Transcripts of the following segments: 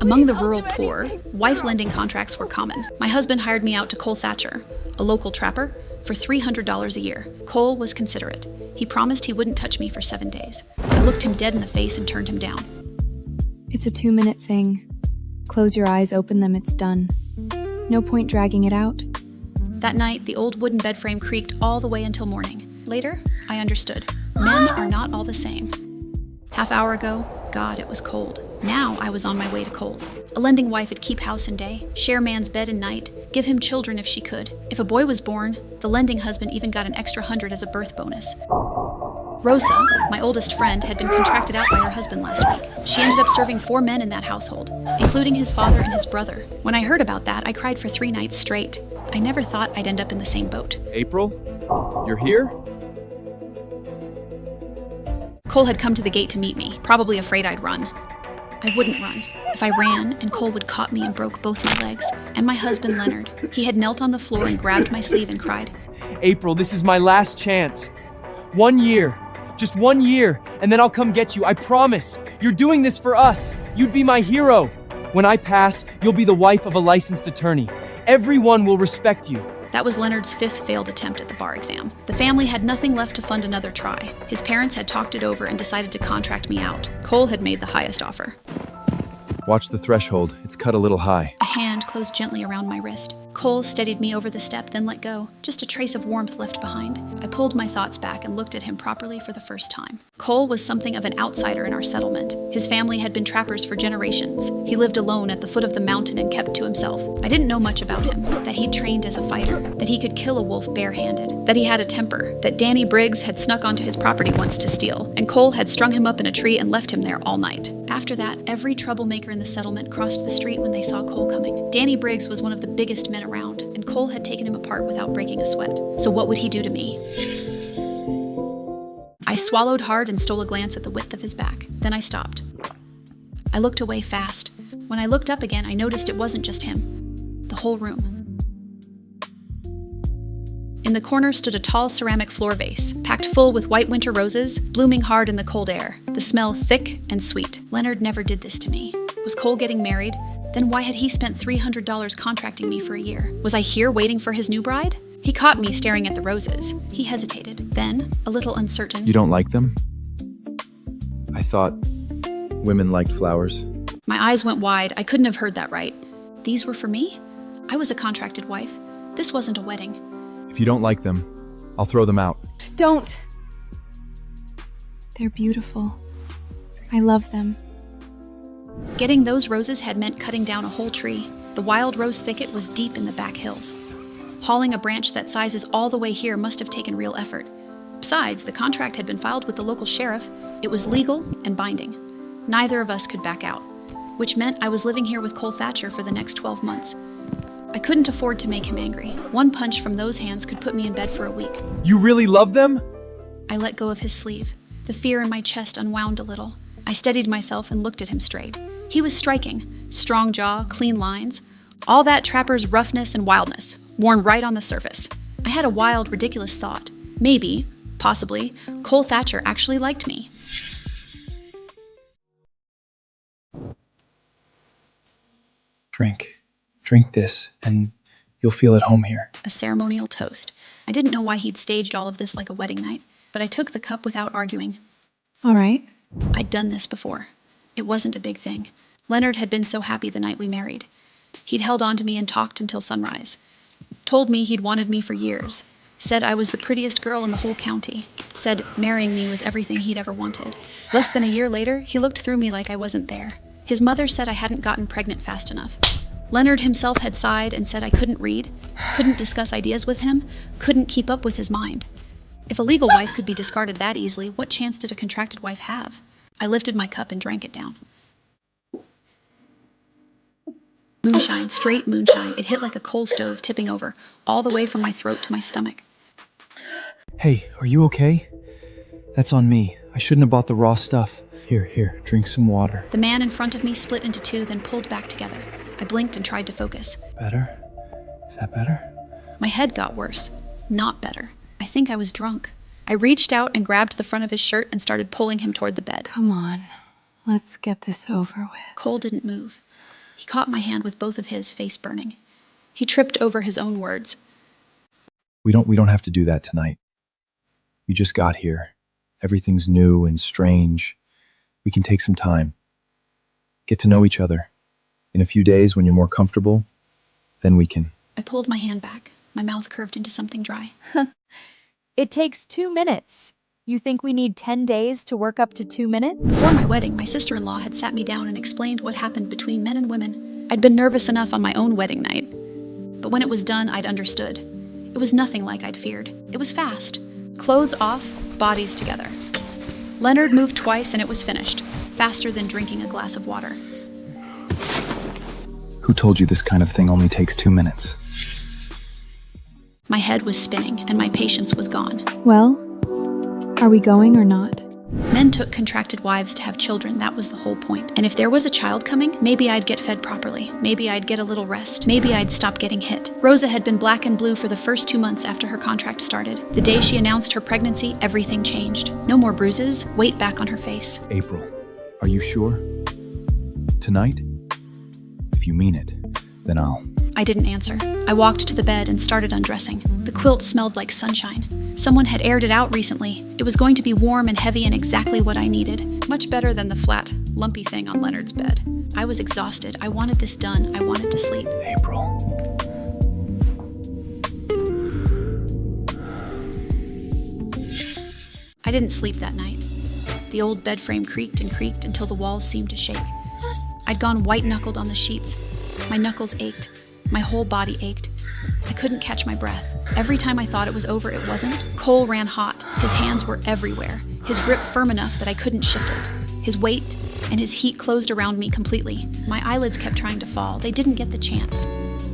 Among the rural poor, wife lending contracts were common. My husband hired me out to Cole Thatcher, a local trapper, for $300 a year. Cole was considerate. He promised he wouldn't touch me for 7 days. I looked him dead in the face and turned him down. It's a 2-minute thing. Close your eyes, open them, it's done. No point dragging it out. That night, the old wooden bed frame creaked all the way until morning. Later, I understood. Men are not all the same. Half hour ago, God, it was cold. Now I was on my way to Cole's. A lending wife would keep house in day, share man's bed in night, give him children if she could. If a boy was born, the lending husband even got an extra 100 as a birth bonus. Rosa, my oldest friend, had been contracted out by her husband last week. She ended up serving 4 men in that household, including his father and his brother. When I heard about that, I cried for 3 nights straight. I never thought I'd end up in the same boat. April? You're here? Cole had come to the gate to meet me, probably afraid I'd run. I wouldn't run. If I ran, and Cole would caught me and broke both my legs. And my husband, Leonard. He had knelt on the floor and grabbed my sleeve and cried. April, this is my last chance. 1 year. Just 1 year, and then I'll come get you, I promise. You're doing this for us. You'd be my hero. When I pass, you'll be the wife of a licensed attorney. Everyone will respect you. That was Leonard's 5th failed attempt at the bar exam. The family had nothing left to fund another try. His parents had talked it over and decided to contract me out. Cole had made the highest offer. Watch the threshold. It's cut a little high. A hand closed gently around my wrist. Cole steadied me over the step, then let go. Just a trace of warmth left behind. I pulled my thoughts back and looked at him properly for the first time. Cole was something of an outsider in our settlement. His family had been trappers for generations. He lived alone at the foot of the mountain and kept to himself. I didn't know much about him. That he'd trained as a fighter. That he could kill a wolf barehanded. That he had a temper. That Danny Briggs had snuck onto his property once to steal. And Cole had strung him up in a tree and left him there all night. After that, every troublemaker in the settlement crossed the street when they saw Cole coming. Danny Briggs was one of the biggest men around, and Cole had taken him apart without breaking a sweat. So what would he do to me? I swallowed hard and stole a glance at the width of his back. Then I stopped. I looked away fast. When I looked up again, I noticed it wasn't just him. The whole room. In the corner stood a tall ceramic floor vase, packed full with white winter roses, blooming hard in the cold air, the smell thick and sweet. Leonard never did this to me. Was Cole getting married? Then why had he spent $300 contracting me for a year? Was I here waiting for his new bride? He caught me staring at the roses. He hesitated. Then, a little uncertain. You don't like them? I thought women liked flowers. My eyes went wide. I couldn't have heard that right. These were for me? I was a contracted wife. This wasn't a wedding. If you don't like them, I'll throw them out. Don't! They're beautiful. I love them. Getting those roses had meant cutting down a whole tree. The wild rose thicket was deep in the back hills. Hauling a branch that sizes all the way here must have taken real effort. Besides, the contract had been filed with the local sheriff. It was legal and binding. Neither of us could back out, which meant I was living here with Cole Thatcher for the next 12 months. I couldn't afford to make him angry. One punch from those hands could put me in bed for a week. You really love them? I let go of his sleeve. The fear in my chest unwound a little. I steadied myself and looked at him straight. He was striking. Strong jaw, clean lines. All that trapper's roughness and wildness, worn right on the surface. I had a wild, ridiculous thought. Maybe, possibly, Cole Thatcher actually liked me. Drink this, and you'll feel at home here. A ceremonial toast. I didn't know why he'd staged all of this like a wedding night, but I took the cup without arguing. All right. I'd done this before. It wasn't a big thing. Leonard had been so happy the night we married. He'd held on to me and talked until sunrise. Told me he'd wanted me for years. Said I was the prettiest girl in the whole county. Said marrying me was everything he'd ever wanted. Less than a year later, he looked through me like I wasn't there. His mother said I hadn't gotten pregnant fast enough. Leonard himself had sighed and said I couldn't read, couldn't discuss ideas with him, couldn't keep up with his mind. If a legal wife could be discarded that easily, what chance did a contracted wife have? I lifted my cup and drank it down. Moonshine, straight moonshine. It hit like a coal stove, tipping over, all the way from my throat to my stomach. Hey, are you okay? That's on me. I shouldn't have bought the raw stuff. Here, drink some water. The man in front of me split into two, then pulled back together. I blinked and tried to focus. Better? Is that better? My head got worse. Not better. I think I was drunk. I reached out and grabbed the front of his shirt and started pulling him toward the bed. Come on. Let's get this over with. Cole didn't move. He caught my hand with both of his, face burning. He tripped over his own words. We don't have to do that tonight. You just got here. Everything's new and strange. We can take some time. Get to know each other. In a few days, when you're more comfortable, then we can. I pulled my hand back. My mouth curved into something dry. It takes 2 minutes. You think we need 10 days to work up to 2 minutes? Before my wedding, my sister-in-law had sat me down and explained what happened between men and women. I'd been nervous enough on my own wedding night. But when it was done, I'd understood. It was nothing like I'd feared. It was fast. Clothes off, bodies together. Leonard moved twice and it was finished. Faster than drinking a glass of water. Who told you this kind of thing only takes 2 minutes? My head was spinning and my patience was gone. Well, are we going or not? Men took contracted wives to have children, that was the whole point. And if there was a child coming, maybe I'd get fed properly. Maybe I'd get a little rest. Maybe I'd stop getting hit. Rosa had been black and blue for the first 2 months after her contract started. The day she announced her pregnancy, everything changed. No more bruises, weight back on her face. April, are you sure? Tonight? If you mean it, then I'll... I didn't answer. I walked to the bed and started undressing. The quilt smelled like sunshine. Someone had aired it out recently. It was going to be warm and heavy and exactly what I needed. Much better than the flat, lumpy thing on Leonard's bed. I was exhausted. I wanted this done. I wanted to sleep. April. I didn't sleep that night. The old bed frame creaked and creaked until the walls seemed to shake. I'd gone white-knuckled on the sheets. My knuckles ached. My whole body ached. I couldn't catch my breath. Every time I thought it was over, it wasn't. Cole ran hot. His hands were everywhere. His grip firm enough that I couldn't shift it. His weight and his heat closed around me completely. My eyelids kept trying to fall. They didn't get the chance.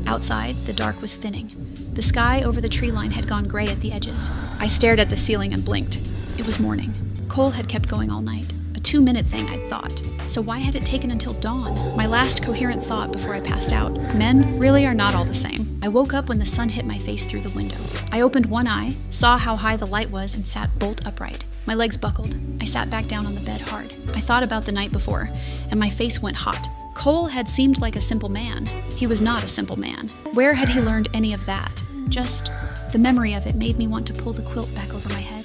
Outside, the dark was thinning. The sky over the tree line had gone gray at the edges. I stared at the ceiling and blinked. It was morning. Cole had kept going all night. A 2-minute thing, I'd thought. So why had it taken until dawn? My last coherent thought before I passed out. Men really are not all the same. I woke up when the sun hit my face through the window. I opened one eye, saw how high the light was, and sat bolt upright. My legs buckled. I sat back down on the bed hard. I thought about the night before, and my face went hot. Cole had seemed like a simple man. He was not a simple man. Where had he learned any of that? Just the memory of it made me want to pull the quilt back over my head.